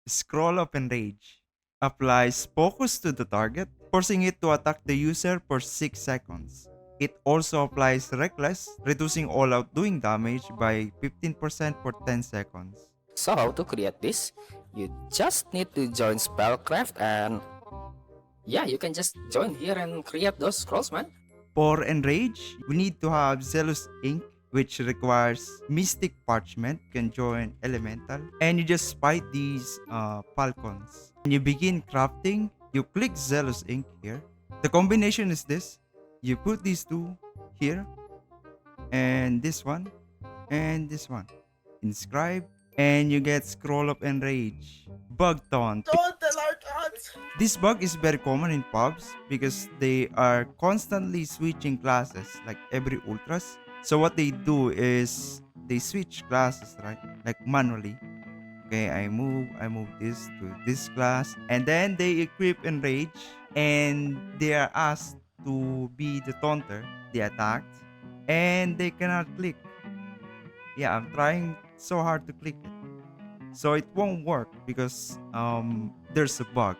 Scroll up Enrage. Applies focus to the target, forcing it to attack the user for 6 seconds. It also applies Reckless, reducing all outdoing damage by 15% for 10 seconds. So how to create this? You just need to join Spellcraft and yeah, you can just join here and create those scrolls, man. For Enrage, we need to have Zealous Ink, which requires Mystic Parchment. You can join Elemental. And you just fight these Falcons. When you begin crafting, you click Zealous Ink here. The combination is this. You put these two here, and this one, and this one. Inscribe, and you get Scroll of Enrage. Bug Taunt. This bug is very common in pubs because they are constantly switching classes like every ultras. So what they do is they switch classes, right? Like manually. Okay, I move this to this class, and then they equip Enrage, and they are asked to be the taunter. They attacked, and they cannot click. Yeah, I'm trying so hard to click it. So it won't work because there's a bug.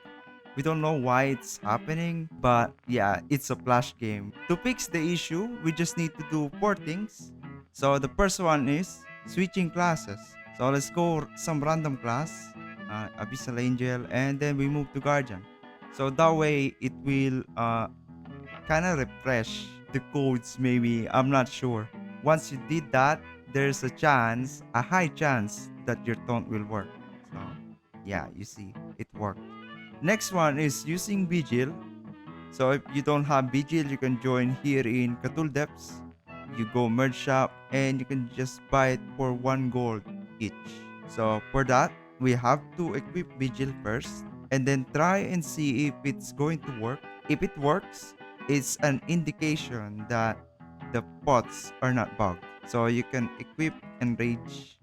We don't know why it's happening, but yeah, it's a flash game. To fix the issue, we just need to do 4 things. So the first one is switching classes. So let's go some random class, Abyssal Angel, and then we move to Guardian. So that way it will kind of refresh the codes maybe, I'm not sure. Once you did that, there's a high chance that your taunt will work. So yeah, you see, it worked. Next one is using Vigil. So if you don't have Vigil, you can join here in Cthulhu Depths. You go merge shop and you can just buy it for 1 gold each. So for that, we have to equip Vigil first and then try and see if it's going to work. If it works, it's an indication that the pots are not bugged. So you can equip Enrage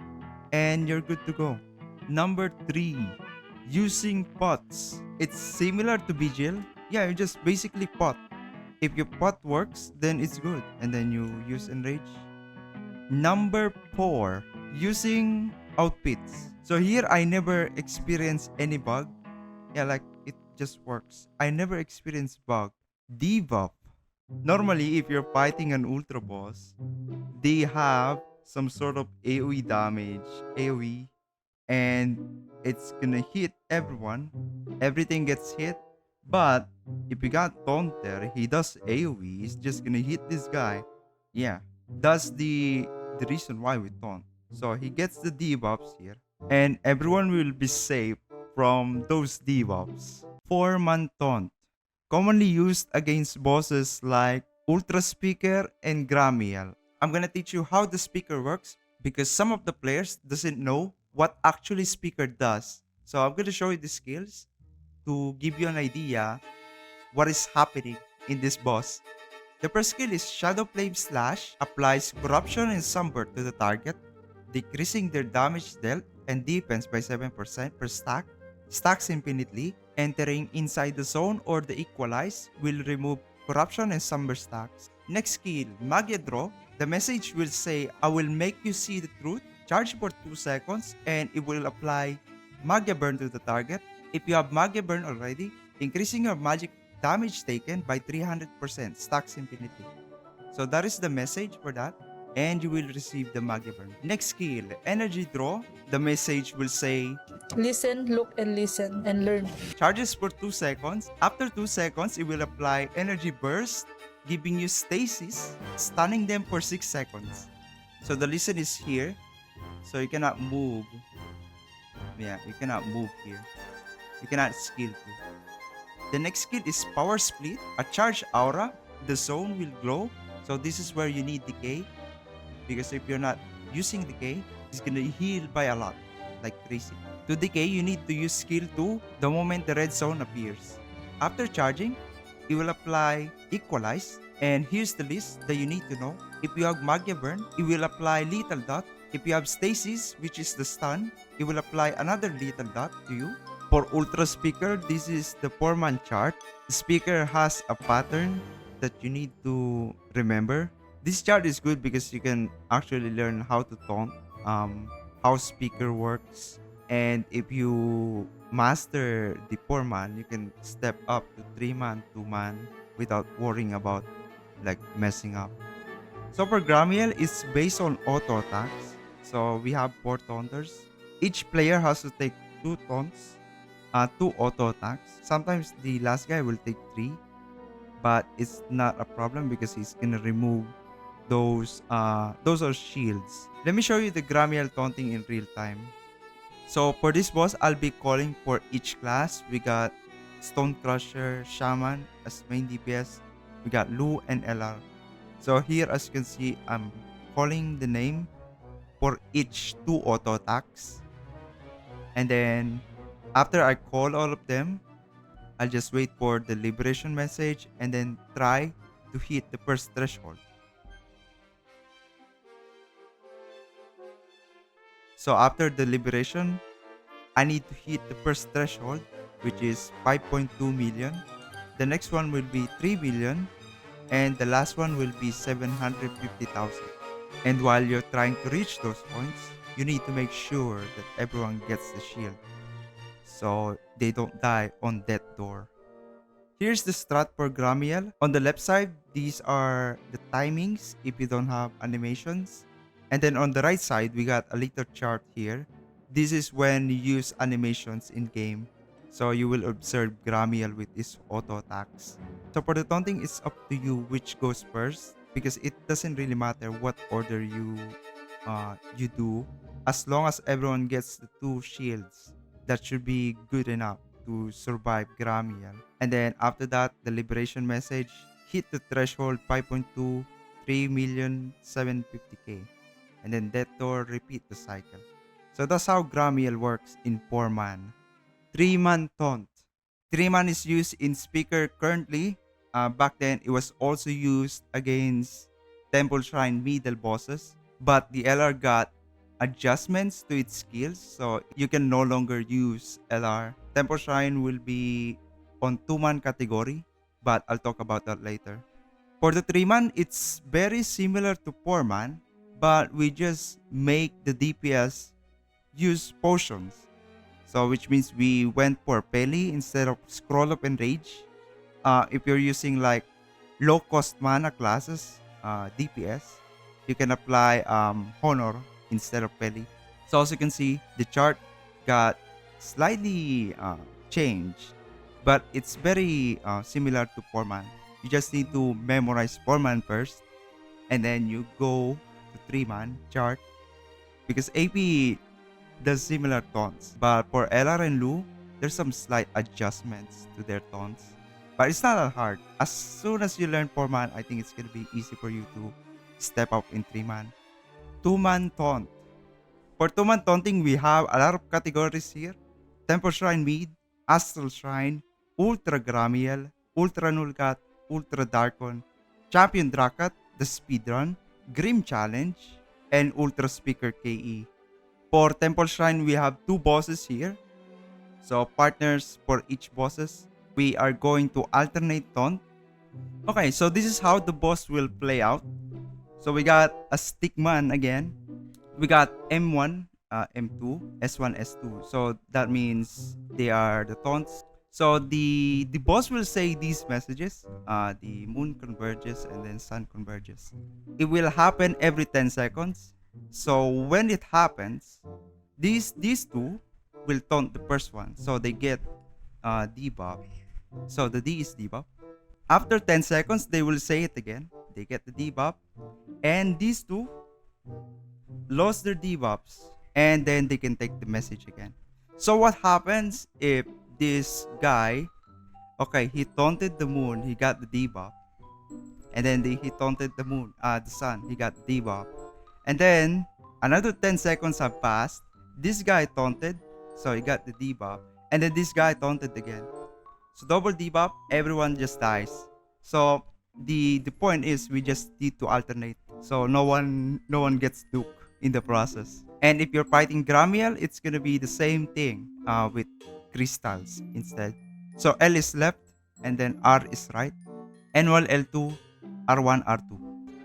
and you're good to go. Number 3, using pots. It's similar to Vigil. Yeah, you just basically pot. If your pot works, then it's good. And then you use Enrage. Number 4, using outfits. So here I never experienced any bug. Yeah, like it just works. I never experienced bug. Debuff. Normally, if you're fighting an ultra boss, they have some sort of AoE damage, AoE, and it's gonna hit everyone. Everything gets hit. But if you got Taunter, he does AoE, he's just gonna hit this guy. Yeah, that's the reason why we taunt. So he gets the debuffs here, and everyone will be safe from those debuffs. 4-man taunt, commonly used against bosses like UltraSpeaker and Gramiel. I'm gonna teach you how the speaker works because some of the players doesn't know what actually speaker does. So I'm gonna show you the skills to give you an idea what is happening in this boss. The first skill is Shadow Flame Slash, applies Corruption and Sunburn to the target, decreasing their damage dealt and defense by 7% per stack, stacks infinitely. Entering inside the zone or the equalize will remove Corruption and Sunburn stacks. Next skill, Magia Draw. The message will say, I will make you see the truth, charge for 2 seconds, and it will apply Magia Burn to the target. If you have Magia Burn already, increasing your magic damage taken by 300%, stacks infinity. So that is the message for that, and you will receive the Magia Burn. Next skill, Energy Draw. The message will say, Listen, look, and listen, and learn. charges for 2 seconds. After 2 seconds, it will apply Energy Burst, giving you stasis, stunning them for 6 seconds. So the listen is here, so you cannot move. Yeah, you cannot move here. You cannot skill too. The next skill is Power Split. A charge aura, the zone will glow. So this is where you need Decay, because if you're not using Decay, it's gonna heal by a lot, like crazy. To Decay, you need to use skill 2 the moment the red zone appears. After charging, it will apply Equalize, and here's the list that you need to know. If you have Magia Burn, it will apply Lethal Dot. If you have Stasis, which is the stun, it will apply another Lethal Dot to you. For Ultra Speaker, this is the 4-man chart. The speaker has a pattern that you need to remember. This chart is good because you can actually learn how to taunt, how speaker works, And if you master the 4-man, you can step up to 3-man, 2-man without worrying about like messing up. So for Gramiel, it's based on auto attacks. So we have 4 taunters. Each player has to take 2 taunts, 2 auto attacks. Sometimes the last guy will take 3, but it's not a problem because he's gonna remove those are shields. Let me show you the Gramiel taunting in real time. So for this boss, I'll be calling for each class. We got Stone Crusher, Shaman as main DPS. We got Lu and LR. So here, as you can see, I'm calling the name for each 2 auto attacks. And then after I call all of them, I'll just wait for the liberation message and then try to hit the first threshold. So after the liberation, I need to hit the first threshold, which is 5.2 million. The next one will be 3 million. And the last one will be 750,000. And while you're trying to reach those points, you need to make sure that everyone gets the shield, so they don't die on that door. Here's the strat for Gramiel. On the left side, these are the timings if you don't have animations. And then on the right side, we got a little chart here. This is when you use animations in game. So you will observe Gramiel with his auto attacks. So for the taunting, it's up to you which goes first, because it doesn't really matter what order you do, as long as everyone gets the 2 shields. That should be good enough to survive Gramiel. And then after that, the liberation message, hit the threshold 5.2, 3,750,000. And then that door, repeat the cycle. So that's how Gramiel works in 4-man. 3-man taunt. 3-man is used in Speaker currently. Back then, it was also used against TempleShrine middle bosses. But the LR got adjustments to its skills, so you can no longer use LR. TempleShrine will be on 2-man category, but I'll talk about that later. For the 3-man, it's very similar to 4-man, but we just make the DPS use potions. So which means we went for Peli instead of Scroll of Enrage. If you're using like low cost mana classes, DPS, you can apply Honor instead of Peli. So as you can see, the chart got slightly changed, but it's very similar to 4-man. You just need to memorize 4-man first, and then you go to 3-man chart, because AP does similar taunts. But for LR and Lu, there's some slight adjustments to their taunts. But it's not that hard. As soon as you learn 4-man, I think it's gonna be easy for you to step up in 3-man. 2-man taunt. For 2-man taunting, we have a lot of categories here. TempleShrine Mid, AstralShrine, UltraGramiel, UltraNulgath, UltraDarkon, ChampionDrakath, the speedrun, GrimChallenge, and UltraSpeaker KE. For TempleShrine, we have 2 bosses here. So partners for each bosses. We are going to alternate taunt. Okay, so this is how the boss will play out. So we got a stickman again. We got M1, M2, S1, S2. So that means they are the taunts. So the boss will say these messages. The moon converges and then sun converges. It will happen every 10 seconds. So when it happens, these 2 will taunt the first one. So they get debuff. So the D is debuff. After 10 seconds, they will say it again. They get the debuff. And these 2 lost their debuffs. And then they can take the message again. So what happens if this guy, okay, he taunted the moon, he got the debuff. And then he taunted the moon, the sun, he got the debuff. And then another 10 seconds have passed. This guy taunted, so he got the debuff. And then this guy taunted again. So double debuff, everyone just dies. So the point is we just need to alternate. So no one gets duped in the process. And if you're fighting Gramiel, it's gonna be the same thing with crystals instead. So L is left and then R is right. N1, L2, R1, R2.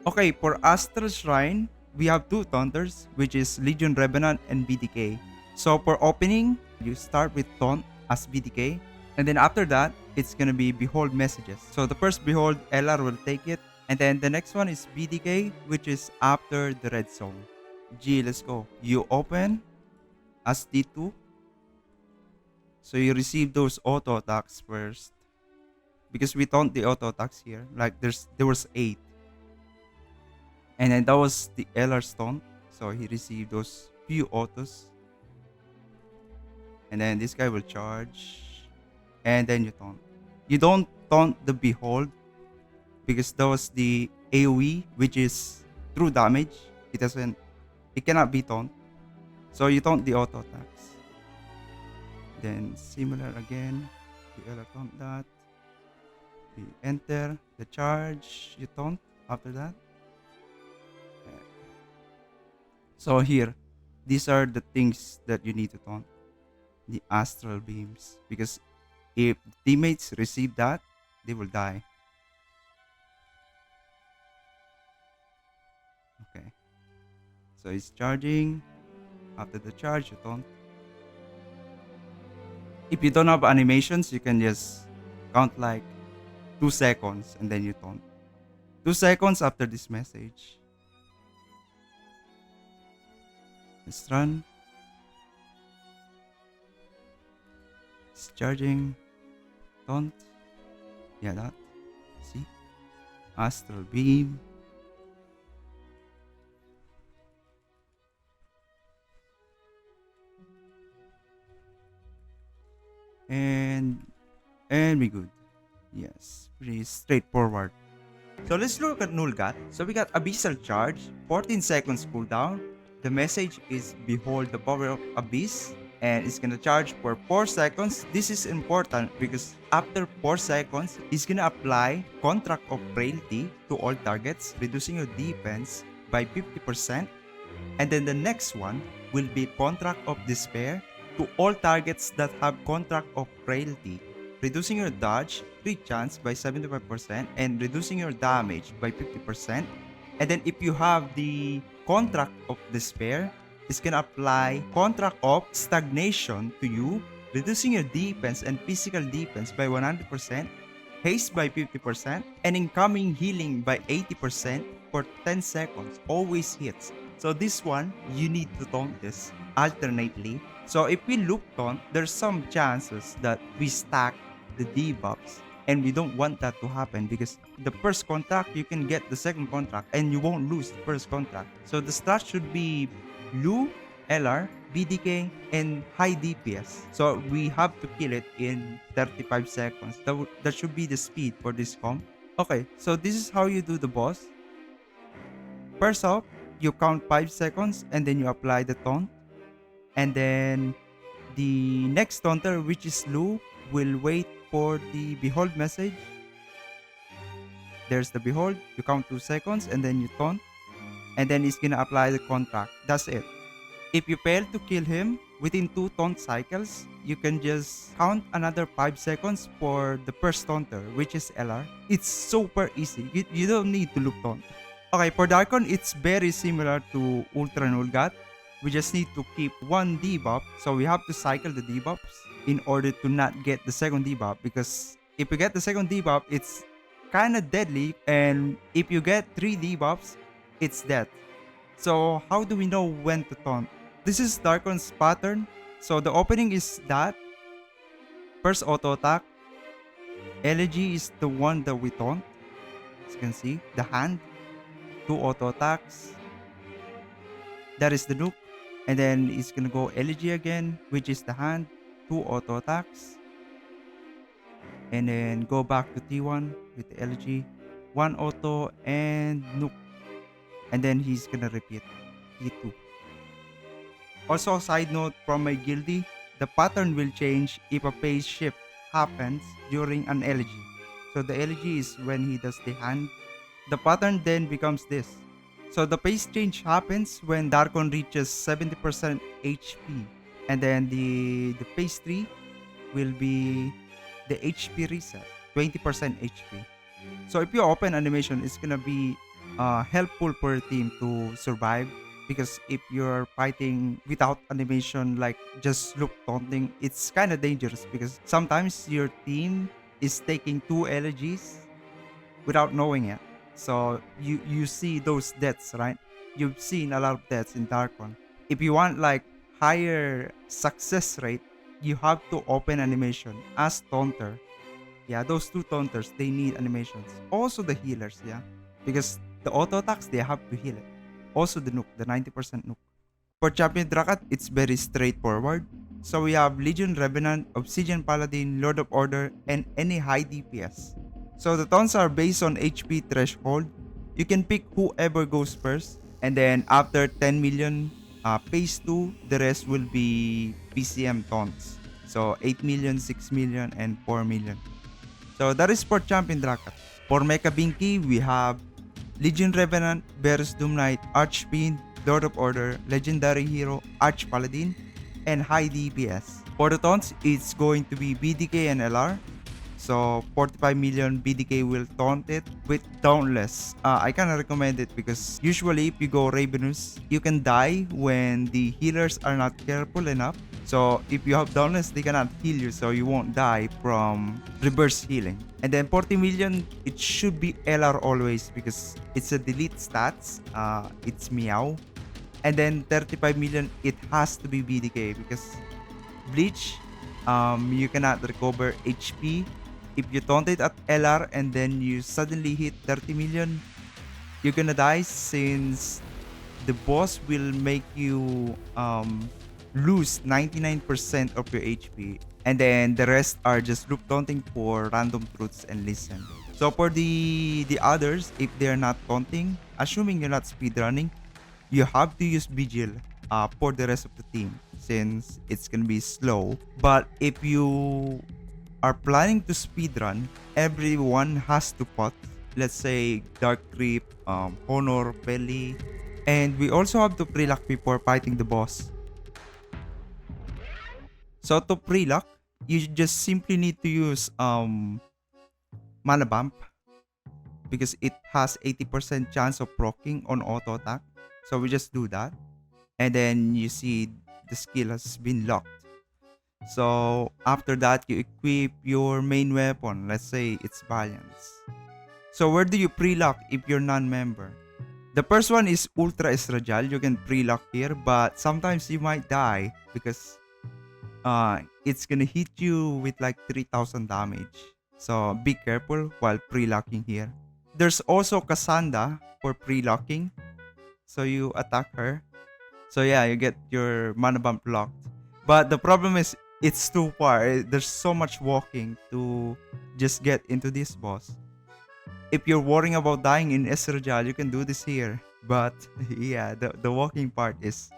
Okay, for AstralShrine, we have 2 taunters, which is Legion Revenant and BDK. So for opening, you start with Taunt as BDK. And then after that, it's gonna be Behold Messages. So the first Behold, LR will take it. And then the next one is BDK, which is after the red zone. G, let's go. You open as D2. So you receive those auto attacks first. Because we taunt the auto attacks here. Like there was 8. And then that was the LR taunt. So he received those few autos. And then this guy will charge. And then you taunt. You don't taunt the Behold. Because that was the AoE, which is true damage. It cannot be taunt. So you taunt the auto attacks. Then similar again. You taunt that. You enter the charge. You taunt after that. So here, these are the things that you need to taunt. The astral beams. Because if teammates receive that, they will die. Okay. So it's charging. After the charge, you taunt. If you don't have animations, you can just count like 2 seconds and then you taunt. 2 seconds after this message. Let's run. It's charging. Taunt. Yeah, that. See? Astral beam. And we good. Yes, pretty straightforward. So let's look at Nulgath. So we got Abyssal Charge, 14 seconds cooldown. The message is Behold the Power of Abyss, and it's gonna charge for 4 seconds. This is important because after 4 seconds, it's gonna apply Contract of Frailty to all targets, reducing your defense by 50%. And then the next one will be Contract of Despair to all targets that have Contract of Frailty, reducing your dodge, crit chance by 75% and reducing your damage by 50%. And then if you have the Contract of Despair, it's gonna apply Contract of Stagnation to you, reducing your defense and physical defense by 100%, haste by 50%, and incoming healing by 80% for 10 seconds. Always hits. So this one, you need to taunt this alternately. So if we loop taunt, there's some chances that we stack the debuffs, and we don't want that to happen because the first contract, you can get the second contract and you won't lose the first contract. So the strat should be Lu, LR, BDK, and high DPS. So we have to kill it in 35 seconds. That should be the speed for this comp. Okay, so this is how you do the boss. First off, you count 5 seconds and then you apply the taunt. And then the next taunter, which is Lu, will wait for the Behold message. There's the Behold. You count 2 seconds and then you taunt. And then it's gonna apply the contract. That's it. If you fail to kill him within 2 taunt cycles, you can just count another 5 seconds for the first taunter, which is LR. It's super easy. You don't need to loop taunt. Okay, for Darkon, it's very similar to UltraNulgath. We just need to keep 1 debuff. So we have to cycle the debuffs in order to not get the second debuff. Because if you get the second debuff, it's kind of deadly. And if you get 3 debuffs, it's death. So how do we know when to taunt? This is Darkon's pattern. So the opening is that. First auto attack. Elegy is the one that we taunt. As you can see, the hand. 2 auto attacks. That is the nuke. And then it's gonna go Elegy again, which is the hand. 2 auto attacks. And then go back to T1 with the Elegy. 1 auto and nuke. And then he's gonna repeat T2. Also, side note from my guildie, the pattern will change if a phase shift happens during an Elegy. So the Elegy is when he does the hand. The pattern then becomes this. So the phase change happens when Darkon reaches 70% HP. And then the phase 3 will be the HP reset, 20% HP. So if you open animation, it's gonna be helpful for your team to survive because if you're fighting without animation, like just look taunting, it's kind of dangerous because sometimes your team is taking 2 elegies without knowing it. So you see those deaths, right? You've seen a lot of deaths in Darkon. If you want like higher success rate, you have to open animation as taunter. Yeah, those 2 taunters, they need animations. Also the healers, yeah, because the auto attacks, they have to heal it. Also the nuke, the 90% nuke. For ChampionDrakath, it's very straightforward. So we have Legion Revenant, Obsidian Paladin, Lord of Order, and any high DPS. So the taunts are based on HP threshold. You can pick whoever goes first, and then after 10 million phase 2, the rest will be PCM taunts. So 8 million, 6 million, and 4 million. So that is for ChampionDrakath. For Mecha Binky, we have Legion Revenant, Varus Doom Knight, Archfiend, Lord of Order, Legendary Hero, Arch Paladin, and high DPS. For the taunts, it's going to be BDK and LR. So 45 million BDK will taunt it with Dauntless. I kinda recommend it because usually if you go Ravenous, you can die when the healers are not careful enough. So if you have Dauntless, they cannot heal you, so you won't die from reverse healing. And then 40 million, it should be LR always because it's a delete stats. It's Meow. And then 35 million, it has to be BDK because Bleach, you cannot recover HP. If you taunt it at LR and then you suddenly hit 30 million, you're gonna die since the boss will make you lose 99% of your HP. And then the rest are just loop taunting for random truths and listen. So for the others, if they're not taunting, assuming you're not speedrunning, you have to use Vigil for the rest of the team since it's gonna be slow. But if you are planning to speedrun, everyone has to pot. Let's say Dark Creep, Honor, Belly, and we also have to pre-lock before fighting the boss. So to pre-lock, you just simply need to use Mana Bump because it has 80% chance of proccing on auto attack. So we just do that, and then you see the skill has been locked. So after that, you equip your main weapon. Let's say it's Valiance. So where do you pre-lock if you're non-member? The first one is Ultra Estradial. You can pre-lock here, but sometimes you might die because it's gonna hit you with like 3000 damage. So be careful while pre-locking here. There's also Cassandra for pre-locking. So you attack her. So yeah, you get your mana bump locked. But the problem is it's too far. There's so much walking to just get into this boss. If you're worrying about dying in Estradial, you can do this here. But yeah, the walking part is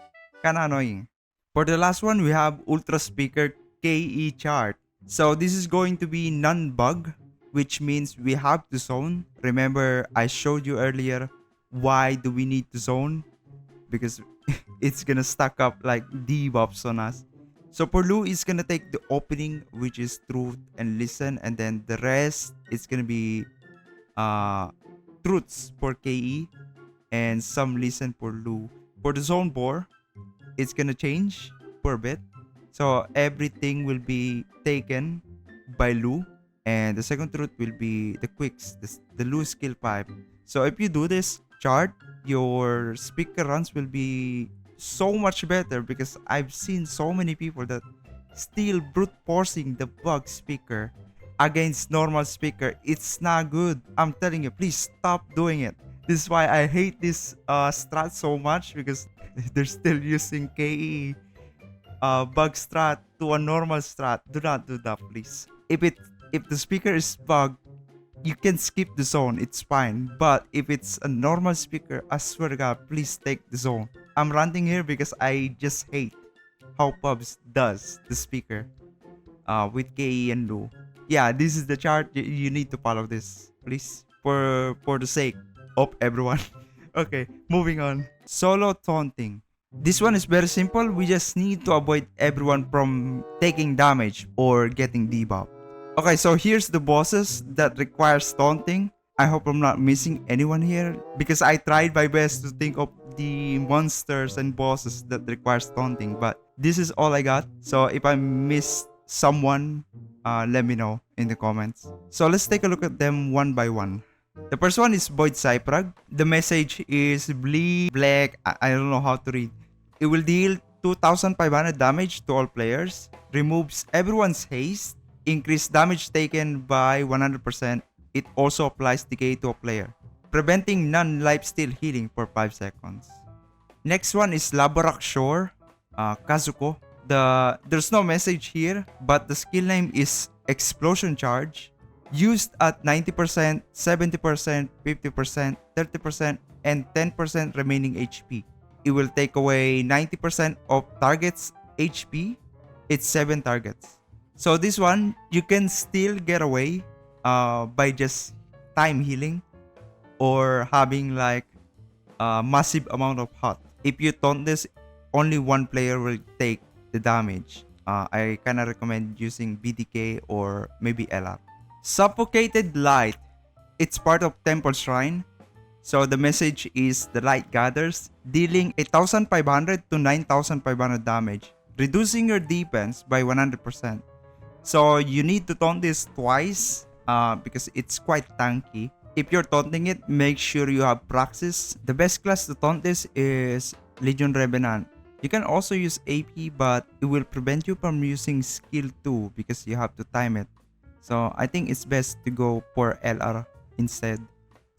kinda annoying. For the last one, we have UltraSpeaker KE chart. So this is going to be non-bug, which means we have to zone. Remember, I showed you earlier why do we need to zone? Because it's gonna stack up like debuffs on us. So for Lu, it's gonna take the opening, which is truth and listen, and then the rest is gonna be truths for KE and some listen for Lu. For the zone bore, it's gonna change for a bit. So everything will be taken by Lu, and the second truth will be the quicks, the Lu skill 5. So if you do this chart, your speaker runs will be so much better because I've seen so many people that still brute forcing the bug speaker against normal speaker. It's not good. I'm telling you, please stop doing it. This is why I hate this strat so much, because they're still using KE bug strat to a normal strat. Do not do that, please. If the speaker is bugged, you can skip the zone, it's fine. But if it's a normal speaker, I swear to God, please take the zone. I'm ranting here because I just hate how Pubs does the speaker with KE and Lu. Yeah, this is the chart. You need to follow this, please, for the sake of everyone. Okay, moving on. Solo taunting. This one is very simple. We just need to avoid everyone from taking damage or getting debuff. Okay, so here's the bosses that requires taunting. I hope I'm not missing anyone here because I tried my best to think of the monsters and bosses that requires taunting, but this is all I got. So if I missed someone, let me know in the comments. So let's take a look at them one by one. The first one is Voidxyfrag. The message is bleed black. I don't know how to read. It will deal 2,500 damage to all players, removes everyone's haste, increase damage taken by 100%. It also applies decay to a player, preventing non-lifesteal healing for 5 seconds. Next one is Lavarockshore, Kasuko. There's no message here, but the skill name is Explosion Charge. Used at 90%, 70%, 50%, 30%, and 10% remaining HP. It will take away 90% of target's HP. It's 7 targets. So this one, you can still get away by just time healing or having like a massive amount of hot. If you taunt this, only one player will take the damage. I kinda recommend using BDK or maybe LR. Suffocated Light. It's part of TempleShrine. So the message is the light gathers, dealing 8,500 to 9,500 damage, reducing your defense by 100%. So you need to taunt this twice because it's quite tanky. If you're taunting it, make sure you have Praxis. The best class to taunt this is Legion Revenant. You can also use AP, but it will prevent you from using skill 2 because you have to time it. So I think it's best to go for LR instead.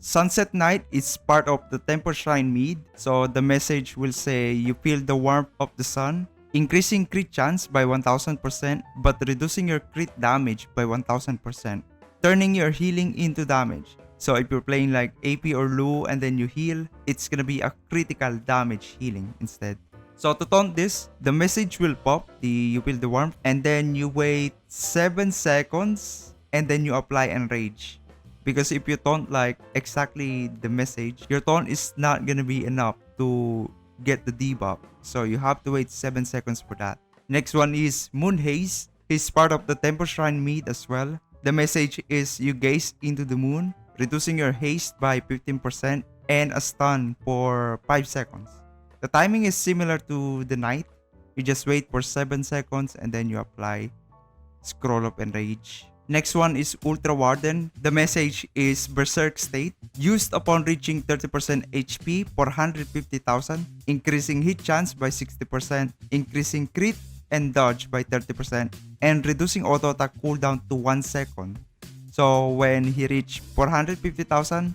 Sunset Night is part of the TempleShrine Mid. So the message will say you feel the warmth of the sun, increasing crit chance by 1000%, but reducing your crit damage by 1000%, turning your healing into damage. So if you're playing like AP or Lu and then you heal, it's gonna be a critical damage healing instead. So to taunt this, the message will pop, you feel the warmth, and then you wait 7 seconds and then you apply Enrage. Because if you taunt like exactly the message, your taunt is not gonna be enough to get the debuff. So you have to wait 7 seconds for that. Next one is Moon Haze. He's part of the TempleShrine Mid as well. The message is you gaze into the moon, reducing your haste by 15% and a stun for 5 seconds. The timing is similar to the night. You just wait for 7 seconds and then you apply Scroll of Enrage. Next one is UltraWarden. The message is Berserk State. Used upon reaching 30% HP for 150,000, increasing hit chance by 60%, increasing crit and dodge by 30%, and reducing auto attack cooldown to 1 second. So when he reached 450,000,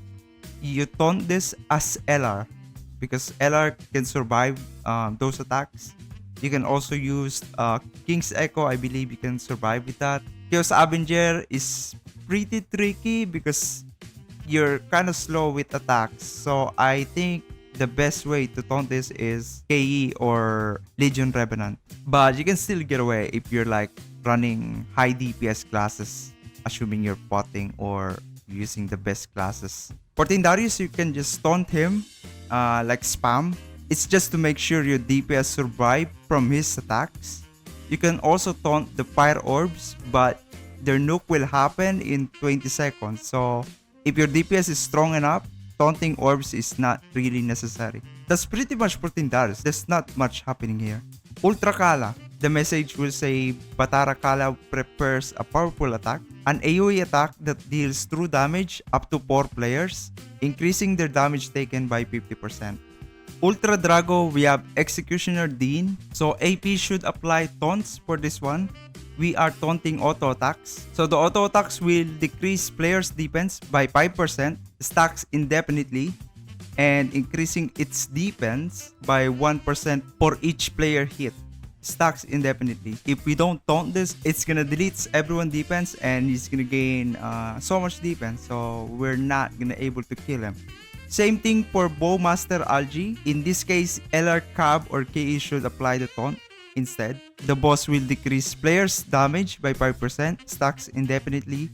you taunt this as LR because LR can survive those attacks. You can also use King's Echo. I believe you can survive with that. Chaos Avenger is pretty tricky because you're kind of slow with attacks. So I think the best way to taunt this is KE or Legion Revenant. But you can still get away if you're like running high DPS classes, assuming you're potting or using the best classes. For Tyndarius, you can just taunt him like spam. It's just to make sure your DPS survive from his attacks. You can also taunt the fire orbs, but their nuke will happen in 20 seconds. So if your DPS is strong enough, taunting orbs is not really necessary. That's pretty much for Tyndarius. There's not much happening here. UltraKala. The message will say UltraKala prepares a powerful attack, an AoE attack that deals true damage up to 4 players, increasing their damage taken by 50%. UltraDrago, we have Executioner Dene. So AP should apply taunts for this one. We are taunting auto attacks. So the auto attacks will decrease players' defense by 5%, stacks indefinitely, and increasing its defense by 1% for each player hit. Stacks indefinitely. If we don't taunt this, it's gonna delete everyone's defense and he's gonna gain so much defense. So we're not gonna able to kill him. Same thing for Bowmaster Algie. In this case, LR Cab or KE should apply the taunt instead. The boss will decrease players' damage by 5%, stacks indefinitely,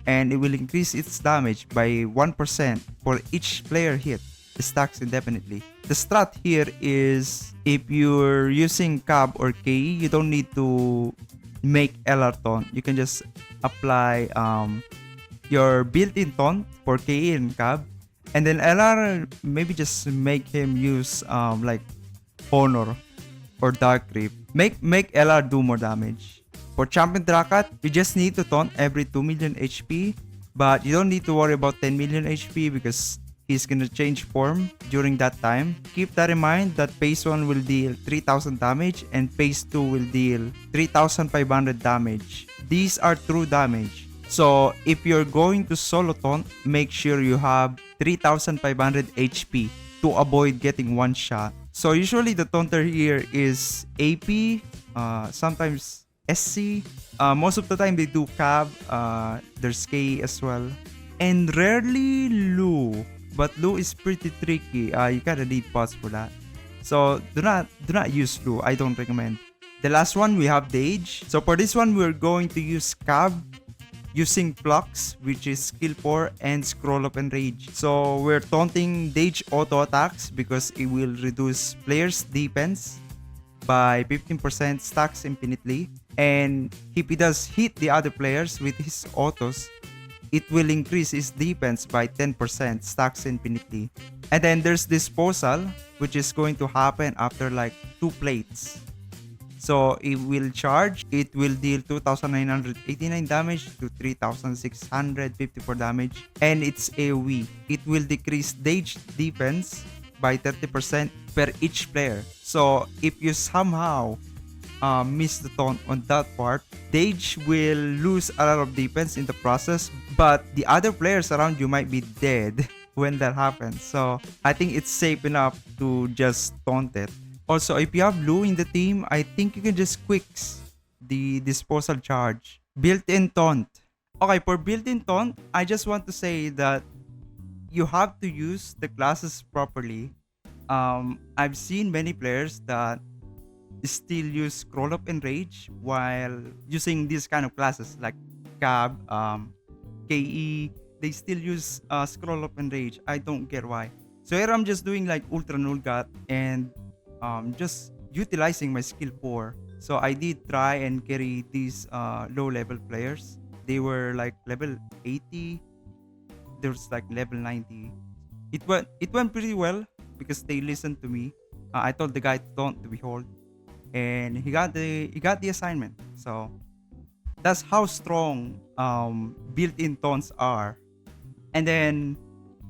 and it will increase its damage by 1% for each player hit, stacks indefinitely. The strat here is if you're using Cab or KE, you don't need to make LR taunt. You can just apply your built-in taunt for KE and Cab, And then LR, maybe just make him use like Honor or Dark Grip. Make LR do more damage. For ChampionDrakath, you just need to taunt every 2 million HP, but you don't need to worry about 10 million HP because he's gonna change form during that time. Keep that in mind that phase 1 will deal 3000 damage and phase 2 will deal 3500 damage. These are true damage. So if you're going to solo taunt, make sure you have 3500 HP to avoid getting one shot. So usually the taunter here is AP, sometimes SC. Most of the time they do Cab, there's KE as well. And rarely Lu. But Lu is pretty tricky. You kinda need pots for that. So do not use Lu. I don't recommend. The last one we have Dage. So for this one we're going to use Cab using Flux, which is skill 4, and Scroll of Enrage. So we're taunting Dage auto attacks because it will reduce players' defense by 15%, stacks infinitely. And if he does hit the other players with his autos, it will increase his defense by 10%, stacks infinitely. And then there's Disposal, which is going to happen after like 2 plates. So it will charge, it will deal 2989 damage to 3654 damage, and it's AoE. It will decrease Dage defense by 30% per each player. So if you somehow miss the taunt on that part, Dage will lose a lot of defense in the process, but the other players around you might be dead when that happens. So I think it's safe enough to just taunt it. Also, if you have Lu in the team, I think you can just quicks the disposal charge. Built-in taunt. Okay, for built-in taunt, I just want to say that you have to use the classes properly. I've seen many players that still use Scroll Up Enrage while using these kind of classes like Cab, KE. They still use Scroll Up Enrage. I don't get why. So here I'm just doing like UltraNulgath and just utilizing my skill 4. So I did try and carry these low level players. They were like level 80. There's like level 90. It went pretty well because they listened to me. I told the guy to taunt to behold, and he got the assignment. So that's how strong built-in taunts are. And then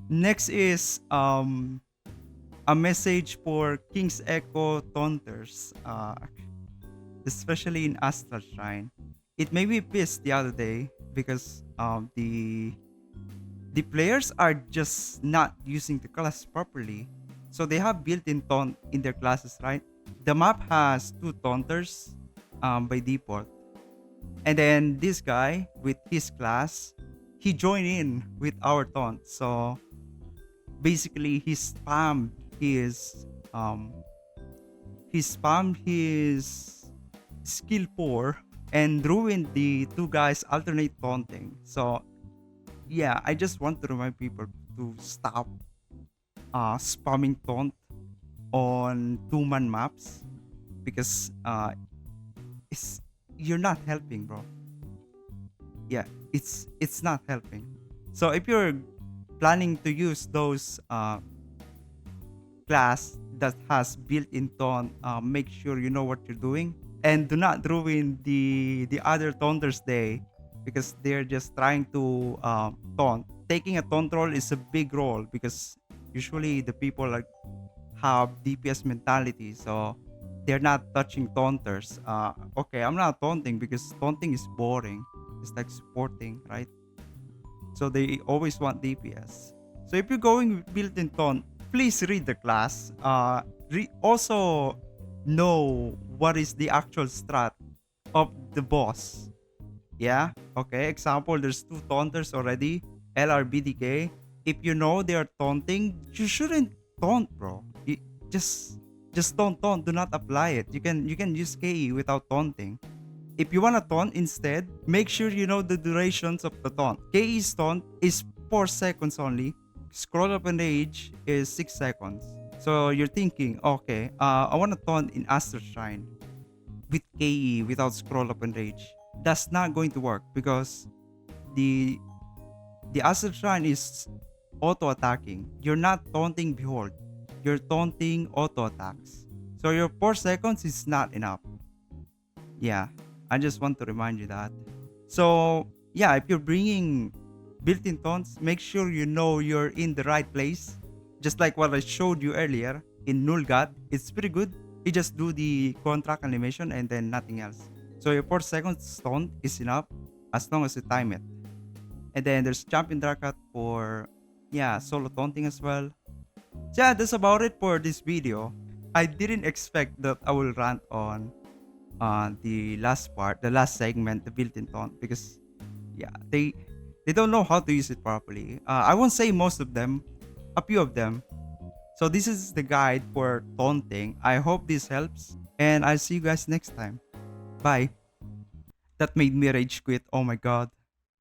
next is a message for King's Echo taunters, especially in AstralShrine. It made me pissed the other day because the players are just not using the class properly. So they have built-in taunt in their classes, right? The map has 2 taunters by default. And then this guy with his class, he joined in with our taunt. So basically he spammed his skill 4 and ruined the 2 guys alternate taunting. So yeah, I just want to remind people to stop spamming taunt on 2-man maps because you're not helping, bro. Yeah, it's not helping. So if you're planning to use those class that has built-in taunt, make sure you know what you're doing and do not ruin the other taunters day because they're just trying to taunt. Taking a taunt roll is a big role because usually the people have DPS mentality, so they're not touching taunters. Okay, I'm not taunting because taunting is boring. It's like supporting, right? So they always want DPS. So if you're going with built-in taunt, please read the class. Also know what is the actual strat of the boss. Yeah, okay. Example, there's 2 taunters already. LRBDK. If you know they are taunting, you shouldn't taunt, bro. Just don't taunt. Do not apply it. You can use KE without taunting. If you wanna taunt instead, make sure you know the durations of the taunt. KE's taunt is 4 seconds only. Scroll Up Enrage is 6 seconds. So you're thinking, okay, I wanna taunt in AstralShrine with KE without Scroll Up Enrage. That's not going to work because the AstralShrine is auto-attacking. You're not taunting Behold. You're taunting auto-attacks. So your 4 seconds is not enough. Yeah, I just want to remind you that. So yeah, if you're bringing built-in taunts, make sure you know you're in the right place. Just like what I showed you earlier in Nulgath, it's pretty good. You just do the contract animation and then nothing else. So your 4 seconds taunt is enough as long as you time it. And then there's ChampionDrakath for solo taunting as well. So yeah, that's about it for this video. I didn't expect that I will rant on the last part, the last segment, the built-in taunt, because they don't know how to use it properly. I won't say most of them, a few of them. So this is the guide for taunting. I hope this helps, and I'll see you guys next time. Bye. That made me rage quit. Oh my god.